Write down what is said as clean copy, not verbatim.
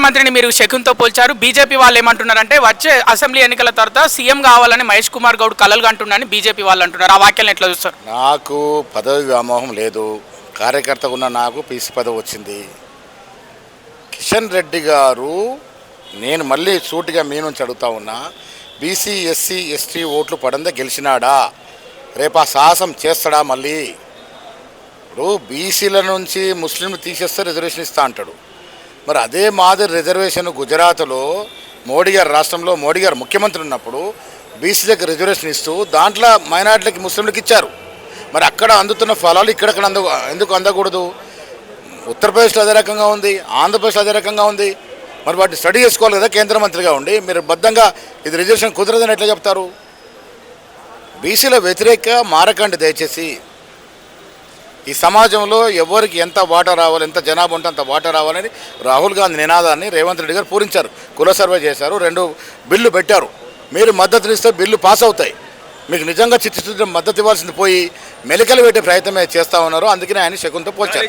ముఖ్యమంత్రిని మీరు శకున్తో పోల్చారు. బీజేపీ వాళ్ళు ఏమంటున్నారంటే వచ్చే అసెంబ్లీ ఎన్నికల తర్వాత సీఎం కావాలని మహేష్ కుమార్ గౌడ్ కలలు అంటున్నారని బీజేపీ వాళ్ళు అంటున్నారు. ఆ వాక్యాలను ఎట్లా చూస్తారు? నాకు పదవి వ్యామోహం లేదు. కార్యకర్తగా ఉన్న నాకు పీసీ పదవి వచ్చింది. కిషన్ రెడ్డి గారు, నేను మళ్ళీ సూటిగా మీ నుంచి అడుగుతా ఉన్నా, బీసీ ఎస్సీ ఎస్టీ ఓట్లు పడందే గెలిచినాడా? రేపు ఆ సాహసం చేస్తాడా? మళ్ళీ ఇప్పుడు బీసీల నుంచి ముస్లింలు తీసేస్తే రిజర్వేషన్ ఇస్తా అంటాడు. మరి అదే మాదిరి రిజర్వేషన్ గుజరాత్లో మోడీ గారు రాష్ట్రంలో మోడీ గారు ముఖ్యమంత్రి ఉన్నప్పుడు బీసీలకు రిజర్వేషన్ ఇస్తూ దాంట్లో మైనార్టీలకి ముస్లింలకు ఇచ్చారు. మరి అక్కడ అందుతున్న ఫలాలు ఇక్కడక్కడ ఎందుకు అందకూడదు? ఉత్తరప్రదేశ్లో అదే రకంగా ఉంది, ఆంధ్రప్రదేశ్లో అదే రకంగా ఉంది. మరి వాటిని స్టడీ చేసుకోవాలి కదా. కేంద్ర మంత్రిగా ఉండి మీరు బద్ధంగా ఇది రిజర్వేషన్ కుదరదని ఎట్లా చెప్తారు? బీసీల వ్యతిరేక మారకండి దయచేసి. ఈ సమాజంలో ఎవరికి ఎంత వాటా రావాలి, ఎంత జనాభా ఉంటే అంత వాటా రావాలని రాహుల్ గాంధీ నినాదాన్ని రేవంత్ రెడ్డి గారు పూరించారు. కుల సర్వే చేశారు, 2 బిల్లు పెట్టారు. మీరు మద్దతునిస్తే బిల్లు పాస్ అవుతాయి. మీకు నిజంగా చిత్తశుద్ధి మద్దతు ఇవ్వాల్సింది పోయి మెలికలు పెట్టే ప్రయత్నమే చేస్తూ ఉన్నారు. అందుకనే ఆయన శకున్తో పోల్చారు.